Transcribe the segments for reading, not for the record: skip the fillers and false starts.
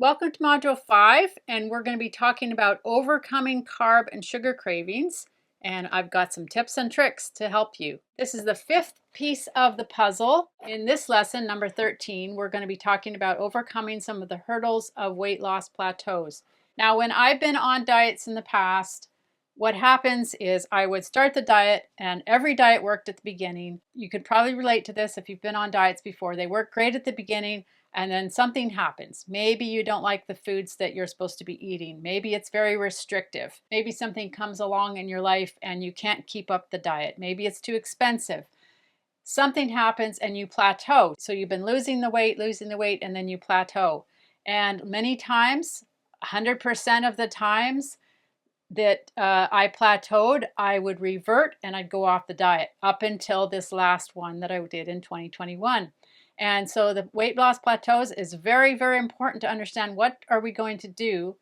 Welcome to Module 5, and we're going to be talking about overcoming carb and sugar cravings, and I've got some tips and tricks to help you. This is the fifth piece of the puzzle. In this lesson, number 13, we're going to be talking about overcoming some of the hurdles of weight loss plateaus. Now, when I've been on diets in the past, what happens is I would start the diet, and every diet worked at the beginning. You could probably relate to this if you've been on diets before. They work great at the beginning, and then something happens. Maybe you don't like the foods that you're supposed to be eating. Maybe it's very restrictive. Maybe something comes along in your life and you can't keep up the diet. Maybe it's too expensive. Something happens and you plateau. So you've been losing the weight, and then you plateau. And many times, 100% of the times that I plateaued, I would revert and I'd go off the diet up until this last one that I did in 2021. And so the weight loss plateaus is very, very important to understand what are we going to do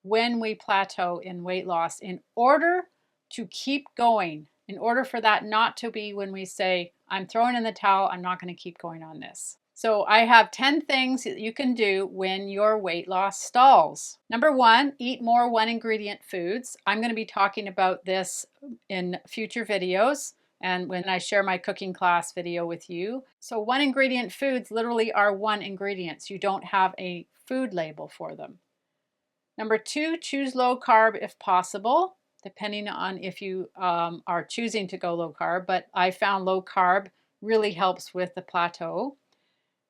when we plateau in weight loss in order to keep going, in order for that not to be when we say, I'm throwing in the towel, I'm not going to keep going on this. So I have 10 things that you can do when your weight loss stalls. Number 1, eat more one ingredient foods. I'm going to be talking about this in future videos and when I share my cooking class video with you. So one ingredient foods literally are one ingredients. You don't have a food label for them. Number 2, choose low carb if possible, depending on if you are choosing to go low carb, but I found low carb really helps with the plateau.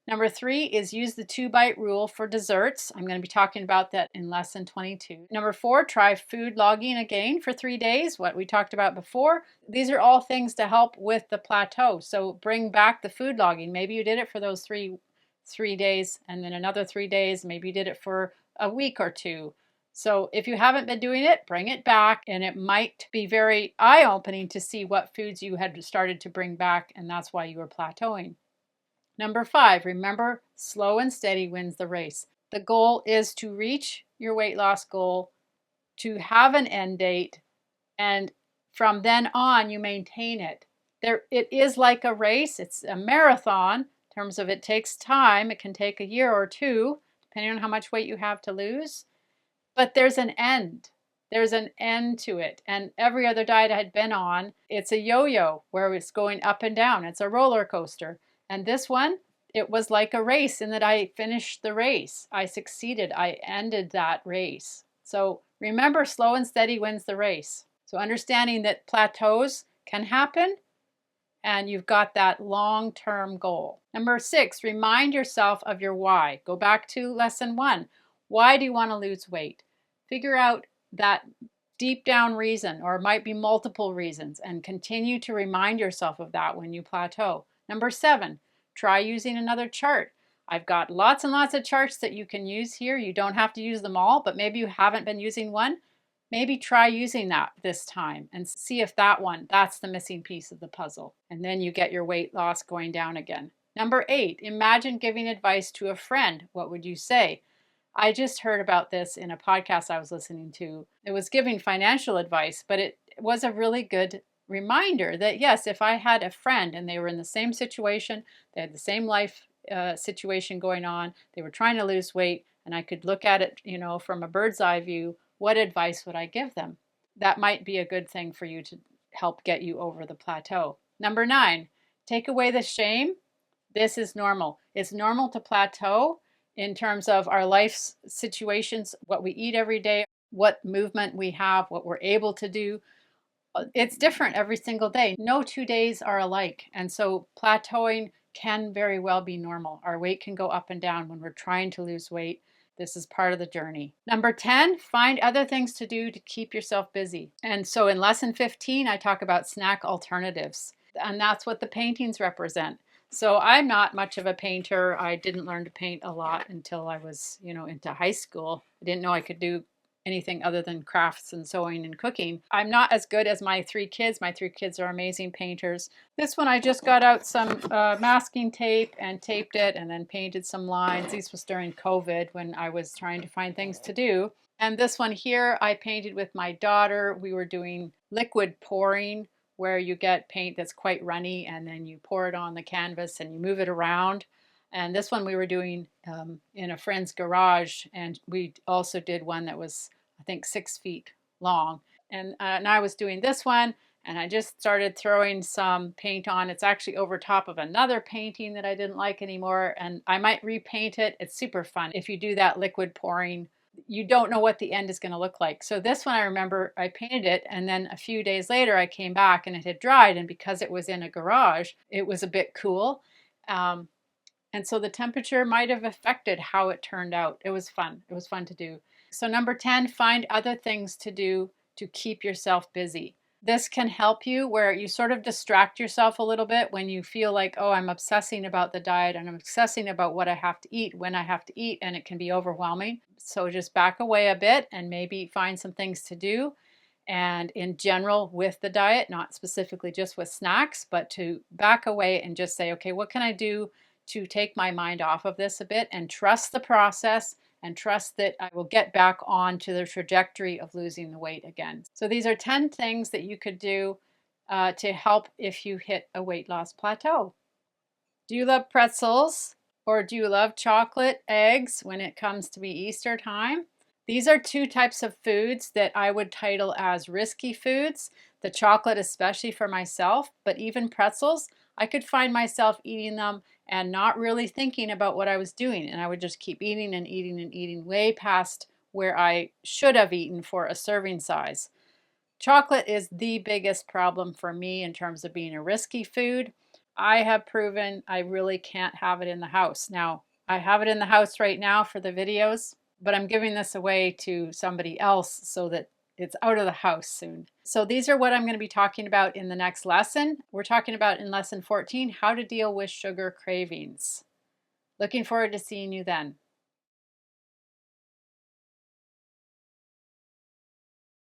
Number 3 is use the 2-bite rule for desserts. I'm going to be talking about that in lesson 22. Number 4, try food logging again for 3 days, what we talked about before. These are all things to help with the plateau. So bring back the food logging. Maybe you did it for those three days and then another 3 days. Maybe you did it for a week or two. So if you haven't been doing it, bring it back, and it might be very eye-opening to see what foods you had started to bring back, and that's why you were plateauing. Number 5, remember, slow and steady wins the race. The goal is to reach your weight loss goal, to have an end date, and from then on, you maintain it. It is like a race. It's a marathon in terms of it takes time. It can take a year or two, depending on how much weight you have to lose. But there's an end. There's an end to it. And every other diet I had been on, it's a yo-yo where it's going up and down. It's a roller coaster. And this one, it was like a race in that I finished the race. I succeeded. I ended that race. So remember, slow and steady wins the race. So understanding that plateaus can happen and you've got that long-term goal. Number 6, remind yourself of your why. Go back to lesson 1. Why do you want to lose weight? Figure out that deep down reason, or it might be multiple reasons, and continue to remind yourself of that when you plateau. Number 7, try using another chart. I've got lots and lots of charts that you can use here. You don't have to use them all, but maybe you haven't been using one. Maybe try using that this time and see if that's the missing piece of the puzzle. And then you get your weight loss going down again. Number 8, imagine giving advice to a friend. What would you say? I just heard about this in a podcast I was listening to. It was giving financial advice, but it was a really good reminder that yes, if I had a friend and they were in the same situation, they had the same life situation going on, they were trying to lose weight, and I could look at it, from a bird's eye view, what advice would I give them? That might be a good thing for you to help get you over the plateau. Number 9, take away the shame. This is normal. It's normal to plateau in terms of our life situations, what we eat every day, what movement we have, what we're able to do. It's different every single day. No 2 days are alike. And so plateauing can very well be normal. Our weight can go up and down when we're trying to lose weight. This is part of the journey. Number 10, find other things to do to keep yourself busy. And so in lesson 15, I talk about snack alternatives. And that's what the paintings represent. So I'm not much of a painter. I didn't learn to paint a lot until I was, into high school. I didn't know I could do anything other than crafts and sewing and cooking. I'm not as good as my 3 kids. My 3 kids are amazing painters. This one I just got out some masking tape and taped it and then painted some lines. This was during COVID when I was trying to find things to do. And this one here I painted with my daughter. We were doing liquid pouring, where you get paint that's quite runny and then you pour it on the canvas and you move it around. And this one we were doing in a friend's garage, and we also did one that was, I think, 6 feet long. And I was doing this one, and I just started throwing some paint on. It's actually over top of another painting that I didn't like anymore, and I might repaint it. It's super fun. If you do that liquid pouring, you don't know what the end is going to look like. So this one, I remember I painted it, and then a few days later I came back and it had dried, and because it was in a garage, it was a bit cool. And so the temperature might have affected how it turned out. It was fun. It was fun to do. So number 10, find other things to do to keep yourself busy. This can help you where you sort of distract yourself a little bit when you feel like, oh, I'm obsessing about the diet and I'm obsessing about what I have to eat, when I have to eat, and it can be overwhelming. So just back away a bit and maybe find some things to do. And in general with the diet, not specifically just with snacks, but to back away and just say, okay, what can I do to take my mind off of this a bit and trust the process and trust that I will get back on to the trajectory of losing the weight again. So these are 10 things that you could do to help if you hit a weight loss plateau. Do you love pretzels or do you love chocolate eggs when it comes to be Easter time? These are two types of foods that I would title as risky foods. The chocolate especially for myself, but even pretzels, I could find myself eating them and not really thinking about what I was doing. And I would just keep eating and eating and eating way past where I should have eaten for a serving size. Chocolate is the biggest problem for me in terms of being a risky food. I have proven I really can't have it in the house. Now, I have it in the house right now for the videos, but I'm giving this away to somebody else so that it's out of the house soon. So these are what I'm going to be talking about in the next lesson. We're talking about in lesson 14, how to deal with sugar cravings. Looking forward to seeing you then.